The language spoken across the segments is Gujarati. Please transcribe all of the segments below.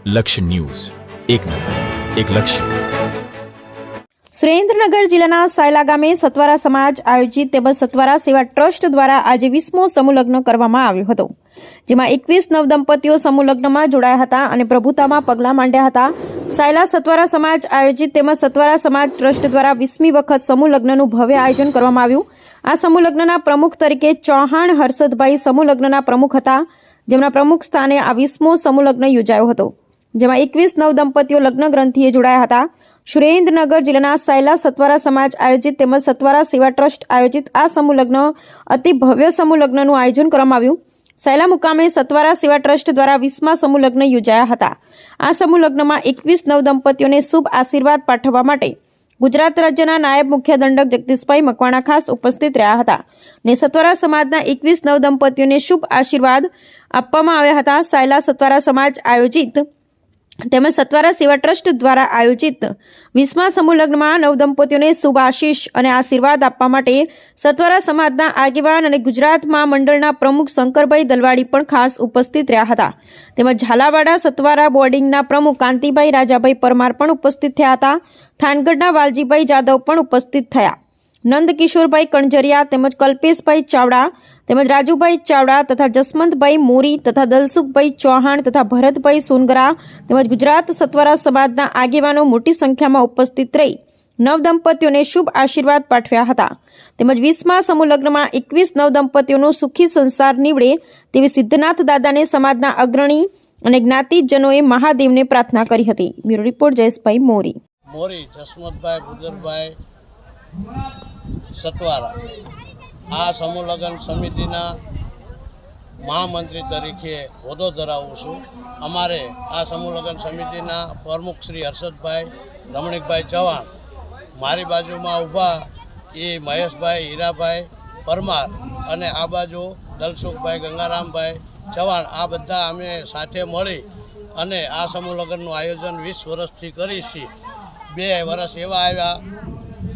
લક્ષ્ય ન્યૂઝ, એક નજર, એક લક્ષ્ય. સુરેન્દ્રનગર જિલ્લાના સાયલા ગામે સત્વારા સમાજ આયોજિત તેમજ સત્વારા સેવા ટ્રસ્ટ દ્વારા આજે 20મો સમૂહ લગ્ન કરવામાં આવ્યો હતો, જેમાં 21 નવદંપતીઓ સમૂહ લગ્નમાં જોડાયા હતા અને પ્રભુતામાં પગલાં માંડ્યા હતા. સાયલા સત્વારા સમાજ આયોજિત તેમજ સત્વારા સમાજ ટ્રસ્ટ દ્વારા 20મી વખત સમૂહ લગ્નનું ભવ્ય આયોજન કરવામાં આવ્યું. આ સમૂહ લગ્નના પ્રમુખ તરીકે ચૌહાણ હર્ષદભાઈ સમૂહ લગ્નના પ્રમુખ હતા, જેમના પ્રમુખ સ્થાને આ 20મો સમૂહ લગ્ન યોજાયો હતો, જેમાં 21 નવદંપતીઓ લગ્ન ગ્રંથિએ જોડાયા હતા. સુરેન્દ્રનગર જિલ્લાના સાયલા સત્વારા સમાજ આયોજિત તેમજ સત્વારા સેવા ટ્રસ્ટ આયોજિત આ સમૂહ લગ્ન અતિ ભવ્ય સમૂહ લગ્નનું આયોજન કરવામાં આવ્યું. સાયલા મુકામે સત્વારા સેવા ટ્રસ્ટ દ્વારા 20મા સમૂહ લગ્ન યોજાયા હતા. આ સમૂહ લગ્નમાં 21 નવદંપતીઓને શુભ આશીર્વાદ પાઠવવા માટે ગુજરાત રાજ્યના નાયબ મુખ્ય દંડક જગદીશભાઈ મકવાણા ખાસ ઉપસ્થિત રહ્યા હતા અને સત્વારા સમાજના 21 નવદંપતીઓને શુભ આશીર્વાદ આપવામાં આવ્યા હતા. સાયલા સત્વારા સમાજ આયોજિત તેમજ સત્વારા સેવા ટ્રસ્ટ દ્વારા આયોજિત 20મા સમૂહ લગ્નમાં નવદંપતીઓને શુભ આશીષ અને આશીર્વાદ આપવા માટે સત્વારા સમાજના આગેવાન અને ગુજરાત મહામંડળના પ્રમુખ શંકરભાઈ દલવાડી પણ ખાસ ઉપસ્થિત રહ્યા હતા. તેમજ ઝાલાવાડા સત્વારા બોર્ડિંગના પ્રમુખ કાંતિભાઈ રાજાભાઈ પરમાર પણ ઉપસ્થિત થયા હતા. થાનગઢના વાલજીભાઈ જાદવ પણ ઉપસ્થિત થયા. નંદકિશોરભાઈ કણજરિયા તેમજ કલ્પેશભાઈ ચાવડા તેમજ રાજુભાઈ ચાવડા તથા જસવંતભાઈ મોરી તથા દલસુખભાઈ ચૌહાણ તથા ભરતભાઈ સોનગરા તેમજ ગુજરાત સત્વારા સમાજના આગેવાનો મોટી સંખ્યામાં ઉપસ્થિત રહી નવદંપતીઓને શુભ આશીર્વાદ પાઠવ્યા હતા. તેમજ 20મા સમૂહ લગ્નમાં 21 નવદંપતીઓનો સુખી સંસાર નીવડે તેવી સિદ્ધનાથ દાદાને સમાજના અગ્રણી અને જ્ઞાતિજનોએ મહાદેવને પ્રાર્થના કરી હતી. બ્યુરો રિપોર્ટ જયેશભાઈ મોરી. જસવંતભાઈ ભુદરભાઈ સત્વારા આ સમૂહ લગ્ન સમિતિના મહામંત્રી તરીકે હોદ્દો ધરાવું છું. અમારે આ સમૂહ લગ્ન સમિતિના પ્રમુખ શ્રી હર્ષદભાઈ રમણીકભાઈ ચૌહાણ, મારી બાજુમાં ઊભા એ મહેશભાઈ હીરાભાઈ પરમાર અને આ બાજુ દલસુખભાઈ ગંગારામભાઈ ચૌહાણ, આ બધા અમે સાથે મળી અને આ સમૂહ લગ્નનું આયોજન 20 વર્ષથી કરી છીએ. 2 વર્ષ એવા આવ્યા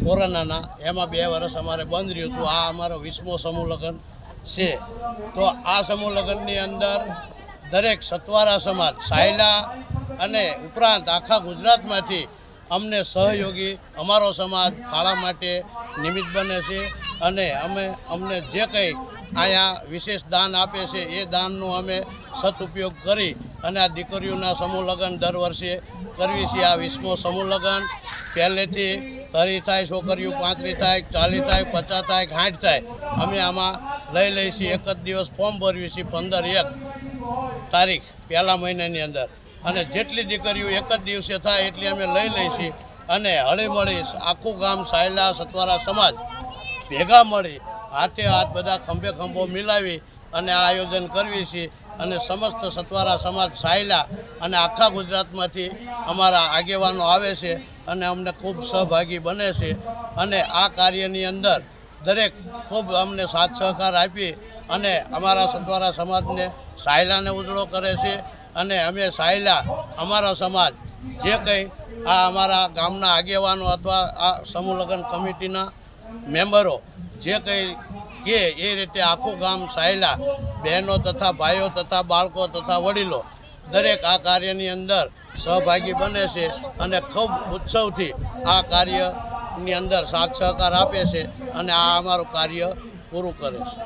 કોરોનાના, એમાં 2 વર્ષ અમારે બંધ રહ્યું હતું. આ અમારો 20મો સમૂહ લગ્ન છે. તો આ સમૂહ લગ્નની અંદર દરેક સત્વારા સમાજ સાયલા અને ઉપરાંત આખા ગુજરાતમાંથી અમને સહયોગી અમારો સમાજ ફાળા માટે નિમિત્ત બને છે અને અમને જે કંઈ અહીંયા વિશેષ દાન આપે છે એ દાનનો અમે સદુપયોગ કરી અને આ દીકરીઓના સમૂહ લગ્ન દર વર્ષે કરવી છીએ. આ 20મો સમૂહ લગ્ન પહેલેથી 30 થાય, છોકરીઓ 35 થાય, 40 થાય, 50 થાય, 60 થાય, અમે આમાં લઈ લઈએ છીએ. એક જ દિવસ ફોર્મ ભરવી છીએ 15/1 તારીખ પહેલા મહિનાની અંદર, અને જેટલી દીકરીઓ એક જ દિવસે થાય એટલી અમે લઈ લઈએ છીએ અને હળીમળી આખું ગામ સાયલા સત્વારા સમાજ ભેગા મળી હાથે હાથ બધા ખંભે ખંભો મિલાવી અને આ આયોજન કરવી છીએ. અને સમસ્ત સત્વારા સમાજ સાયલા અને આખા ગુજરાતમાંથી અમારા આગેવાનો આવે છે અને અમને ખૂબ સહભાગી બને છે અને આ કાર્યની અંદર દરેક ખૂબ અમને સાથ સહકાર આપી અને અમારા સત્વારા સમાજને સાયલાને ઉજળો કરે છે. અને અમે સાયલા અમારા સમાજ જે કંઈ આ અમારા ગામના આગેવાનો અથવા આ સમૂહ લગ્ન કમિટીના મેમ્બરો જે કંઈ કે એ રીતે આખું ગામ સાયલા બહેનો તથા ભાઈઓ તથા બાળકો તથા વડીલો દરેક આ કાર્યની અંદર સહભાગી બને છે અને ખૂબ ઉત્સવથી આ કાર્યની અંદર સાથ સહકાર આપે છે અને આ અમારું કાર્ય પૂરું કરે છે.